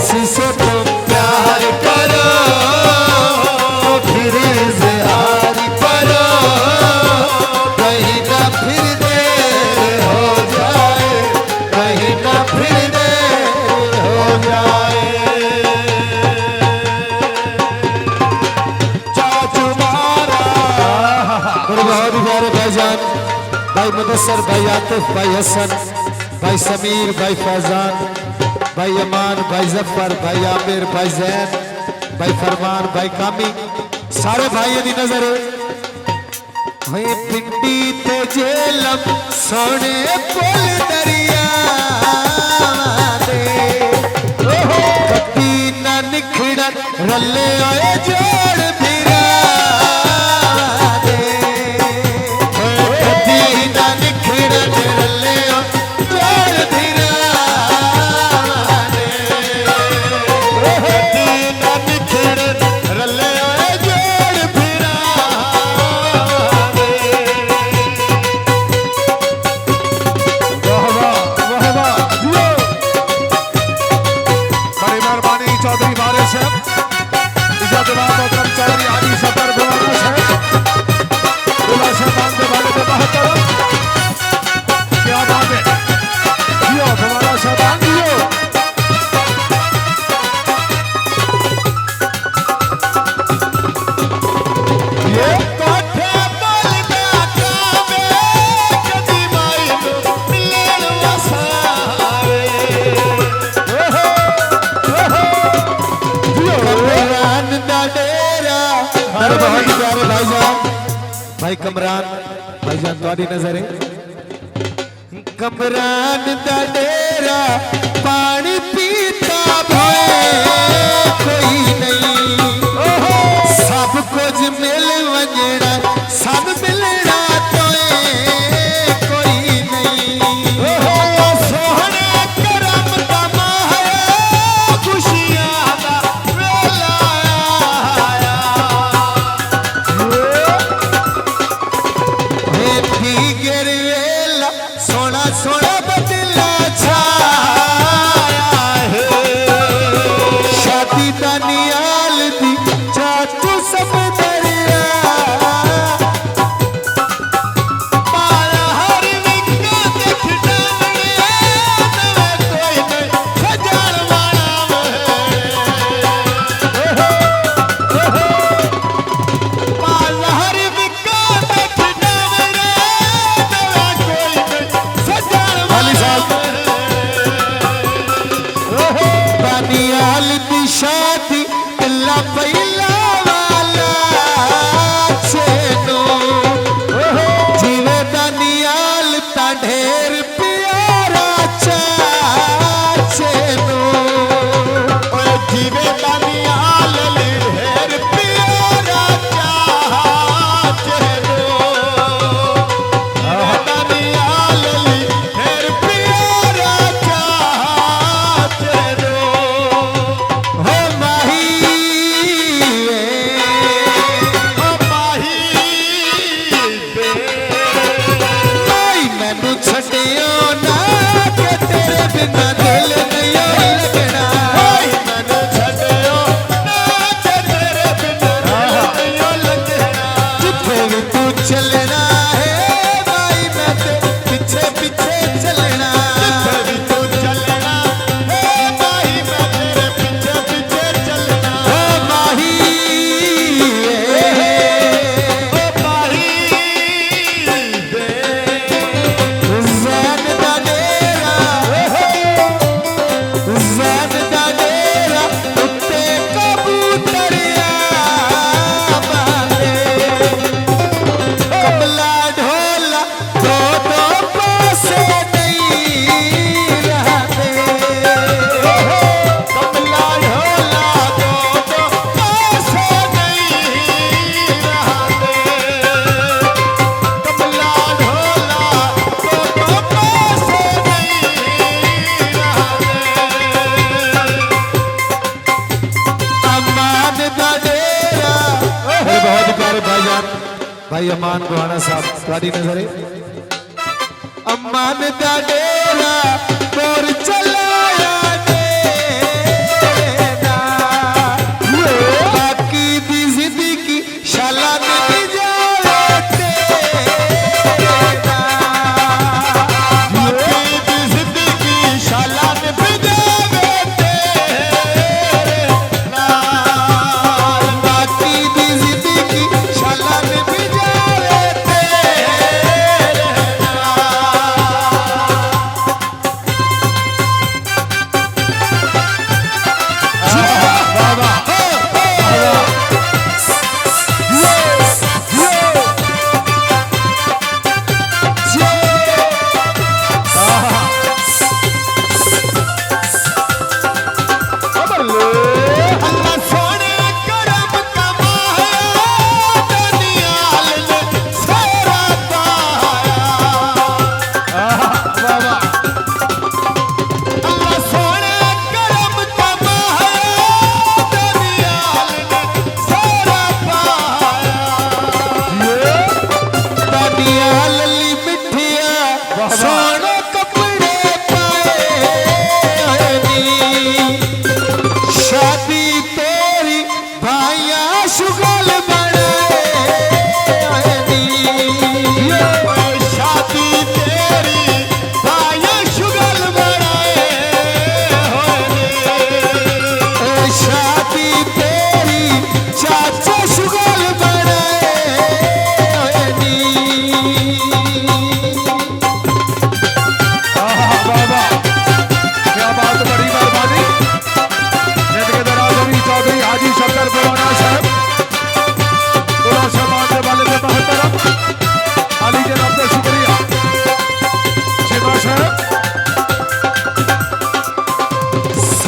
किसी से तो प्यार करो फिर इज़हार करो कहीं ना फिर देर हो जाए कहीं ना फिर देर हो जाए। चाचू मारा मेरे बहुत प्यारे भाईजान भाई मुदस्सर भाई आतिफ भाई हसन भाई समीर भाई फैजान भाई अमान भाई जफर भाई आमिर भाई जैन भाई फरमान भाई कामी सारे भाई दी नजर भाई पिंडी ते जेलम सोने पुल दरिया दे कभी ना निखड़न रले आए जोड़ फिरा दे कभी ना निखड़न रले जोड़ फिरा भाई कमरान भाईजान तुम्हारी नजर है कमरान दा डेरा पानी पीता भाई कोई नहीं सब कुछ मिल वजड़ा सब मिलना तो कोई नहीं सोहने करम दा माया खुशियां दा वेला आया गिरवेला सोना सोना बदला छाया है शादी दानियाल दी चाचू सब दरिया मारा हर विका देखना कोई नहीं सजान वाला मारा हर विका देखना दानियाल दी शादी अल्लाह पहिला वाला चेनो जीवे दानियाल ता ढेर प्यारा चेनो जीवे दानियाल ढेर प्यारा चेनो दानियाल ढेर प्यारा चेनो हो माही भाई मैनू छड्डियो ना कि तेरे बिना दिल नहीं लगना मैनू छड्डियो ना कि तेरे बिना दिल नहीं लगना जिथे भी तू चलना है भाई मैं तेरे पीछे पीछे चलना जिथे भी तू चलना है भाई मैं तेरे पीछे पीछे चलना ओ माही ज़ैन दा डेरा उत्ते कबूतरिया बांधे कमला ढोला दो दो पासे नहीं रहते कमला ढोला दो दो पासे नहीं रहते कमला ढोला दो दो पासे नहीं रहते अमान दा डेरा मेरे बहुत प्यारे भाईजान भाई अमान गोहाना साहब तुम्हारी नजर है अमान दा डेरा और चलाया दे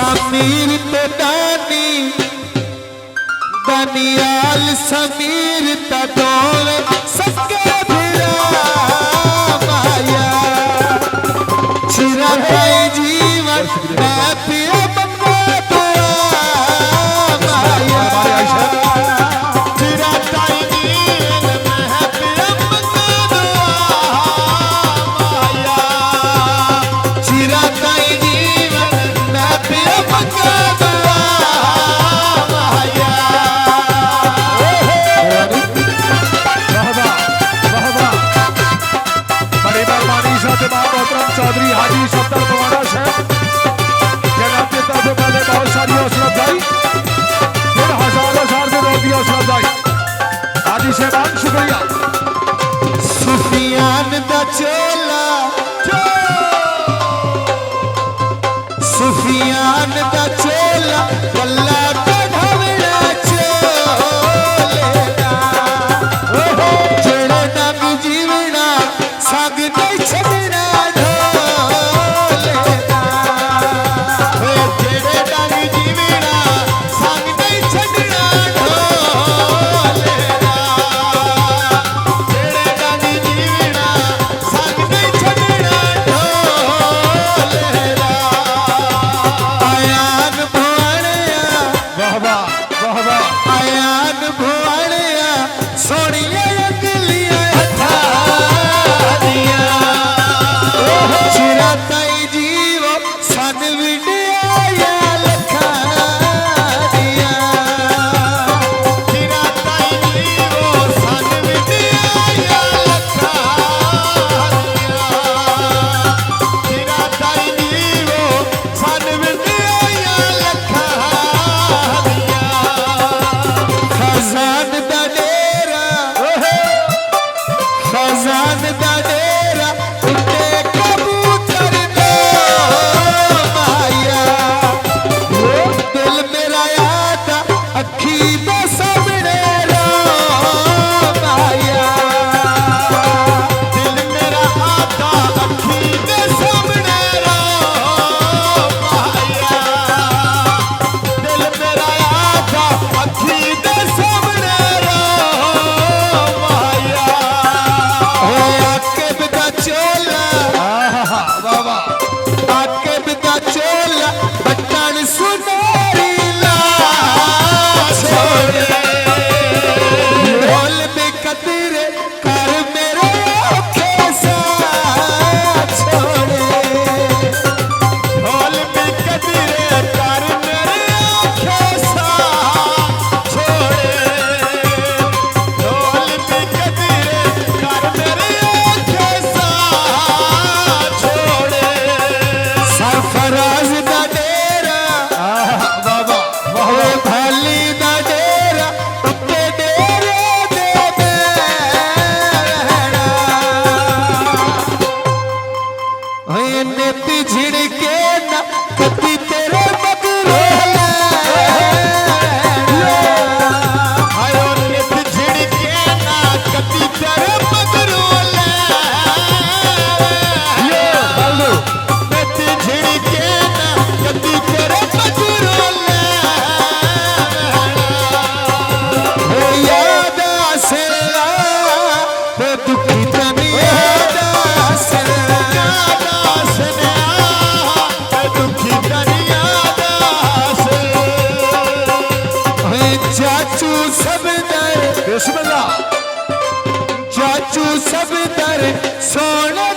समीर तो दानी दनियाल समीर तोड़ सके भिड़ा माया चिरकाई जीवन मैं पिया बंगा दुआ माया चिरकाई जीवन मैं पिया बंगा दुआ माया चिरकाई जीवन मैं पिया बंगा दुआ माया चौधरी हाजी सत्तर पवाना साहब जनाब की तरफ से पहले बहुत सारी हौसला अफजाई फिर हजारों साल से रोक दिया हौसला अफजाई हाजी साहबान शुक्रिया सुफियान दा चोला सुफियान दा चोला गल्ला कढ़वड़ा चोलेगा जेड़े नग जीवना सग नहीं छड़ना चाचू सब दर सोने